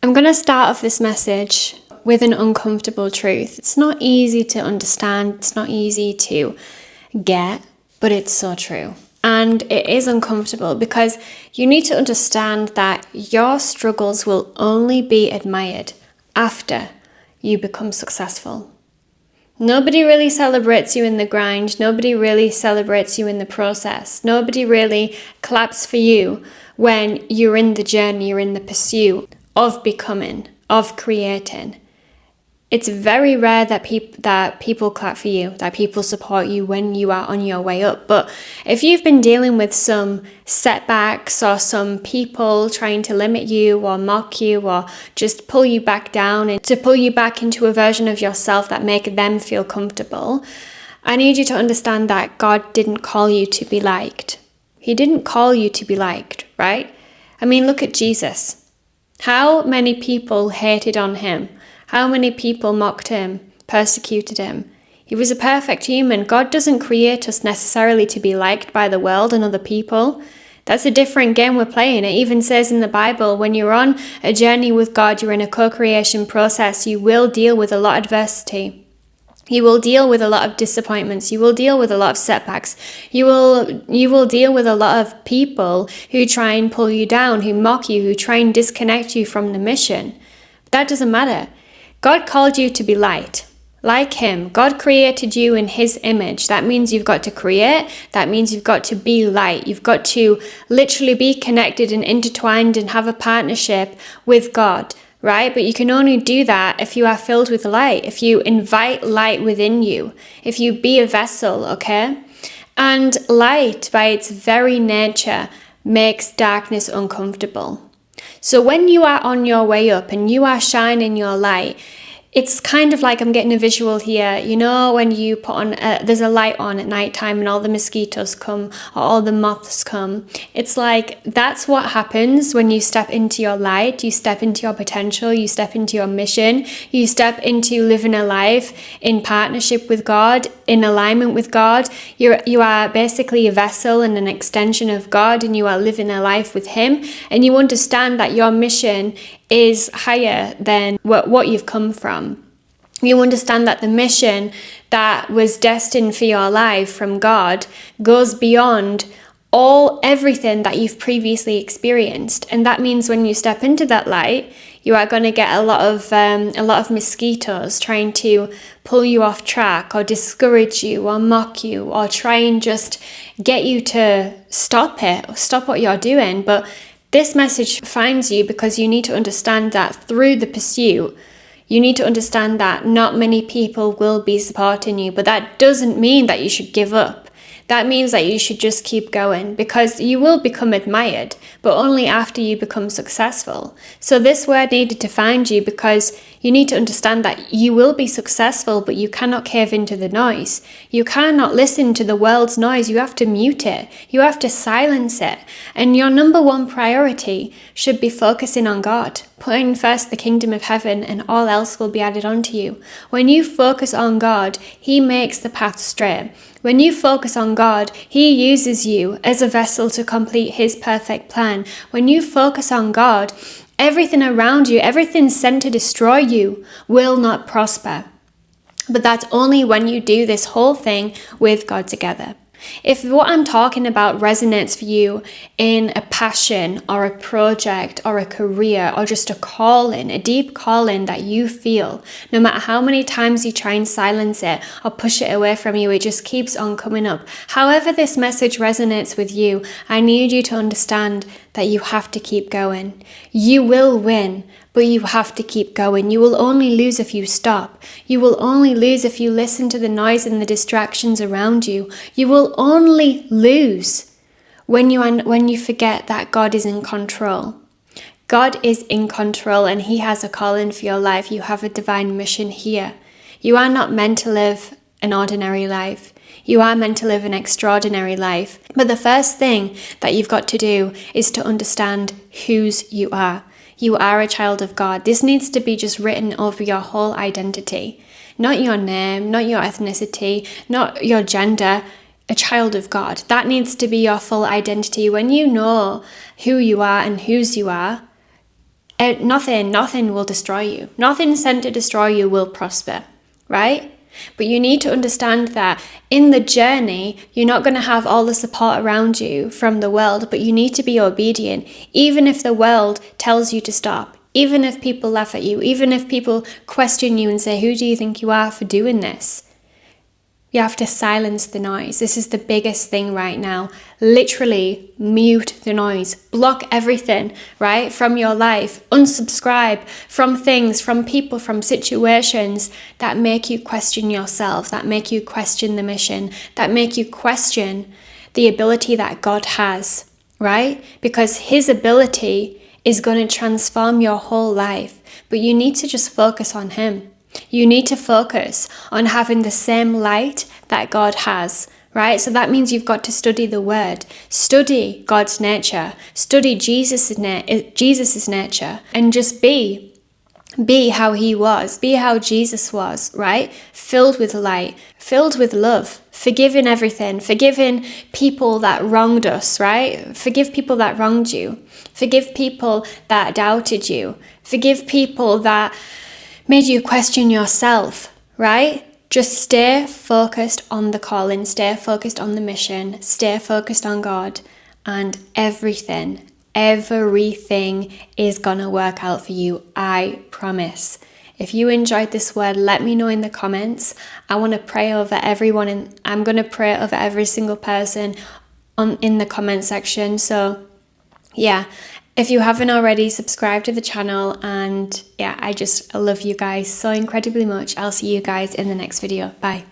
I'm going to start off this message with an uncomfortable truth. It's not easy to understand, it's not easy to get, but it's so true. And it is uncomfortable because you need to understand that your struggles will only be admired after you become successful. Nobody really celebrates you in the grind. Nobody really celebrates you in the process. Nobody really claps for you when you're in the journey, you're in the pursuit of becoming, of creating. It's very rare that people clap for you, that people support you when you are on your way up. But if you've been dealing with some setbacks or some people trying to limit you or mock you or just pull you back down and to pull you back into a version of yourself that make them feel comfortable, I need you to understand that God didn't call you to be liked. He didn't call you to be liked, right? I mean, look at Jesus. How many people hated on him? How many people mocked him, persecuted him? He was a perfect human. God doesn't create us necessarily to be liked by the world and other people. That's a different game we're playing. It even says in the Bible, when you're on a journey with God, you're in a co-creation process, you will deal with a lot of adversity. You will deal with a lot of disappointments. You will deal with a lot of setbacks. You will deal with a lot of people who try and pull you down, who mock you, who try and disconnect you from the mission. That doesn't matter. God called you to be light, like him. God created you in his image. That means you've got to create. That means you've got to be light. You've got to literally be connected and intertwined and have a partnership with God, right? But you can only do that if you are filled with light, if you invite light within you, if you be a vessel, okay? And light, by its very nature, makes darkness uncomfortable. So when you are on your way up and you are shining your light, it's kind of like, I'm getting a visual here, you know, when you put on, there's a light on at nighttime and all the mosquitoes come or all the moths come. It's like, that's what happens when you step into your light, you step into your potential, you step into your mission, you step into living a life in partnership with God, in alignment with God. You are basically a vessel and an extension of God, and you are living a life with him, and you understand that your mission is higher than what you've come from. You understand that the mission that was destined for your life from God goes beyond everything that you've previously experienced. And that means when you step into that light, you are going to get a lot of mosquitoes trying to pull you off track or discourage you or mock you or try and just get you to stop what you're doing. But this message finds you because you need to understand that through the pursuit, you need to understand that not many people will be supporting you, but that doesn't mean that you should give up. That means that you should just keep going, because you will become admired, but only after you become successful. So this word needed to find you because you need to understand that you will be successful, but you cannot cave into the noise. You cannot listen to the world's noise. You have to mute it. You have to silence it. And your number one priority should be focusing on God, putting first the kingdom of heaven, and all else will be added onto you. When you focus on God, he makes the path straight. When you focus on God, he uses you as a vessel to complete his perfect plan. When you focus on God, everything around you, everything sent to destroy you, will not prosper. But that's only when you do this whole thing with God together. If what I'm talking about resonates for you in a passion or a project or a career or just a calling, a deep calling that you feel, no matter how many times you try and silence it or push it away from you, it just keeps on coming up. However this message resonates with you, I need you to understand that you have to keep going. You will win, but you have to keep going. You will only lose if you stop. You will only lose if you listen to the noise and the distractions around you. You will only lose when you forget that God is in control. God is in control, and he has a calling for your life. You have a divine mission here. You are not meant to live an ordinary life. You are meant to live an extraordinary life. But the first thing that you've got to do is to understand whose you are. You are a child of God. This needs to be just written over your whole identity. Not your name, not your ethnicity, not your gender. A child of God. That needs to be your full identity. When you know who you are and whose you are, Nothing will destroy you. Nothing sent to destroy you will prosper, right? But you need to understand that in the journey, you're not going to have all the support around you from the world, but you need to be obedient, even if the world tells you to stop, even if people laugh at you, even if people question you and say, who do you think you are for doing this? You have to silence the noise. This is the biggest thing right now. Literally mute the noise. Block everything, right, from your life. Unsubscribe from things, from people, from situations that make you question yourself, that make you question the mission, that make you question the ability that God has, right? Because His ability is going to transform your whole life. But you need to just focus on Him. You need to focus on having the same light that God has, right? So that means you've got to study the Word, study God's nature, study Jesus's nature, and just be how He was, be how Jesus was, right? Filled with light, filled with love, forgiving everything, forgiving people that wronged us, right? Forgive people that wronged you, forgive people that doubted you, forgive people that made you question yourself, right? Just stay focused on the calling, stay focused on the mission, stay focused on God, and everything is gonna work out for you, I promise. If you enjoyed this word, let me know in the comments. I want to pray over everyone, and I'm going to pray over every single person in the comment section. So yeah, if you haven't already, subscribe to the channel, and yeah, I love you guys so incredibly much. I'll see you guys in the next video. Bye.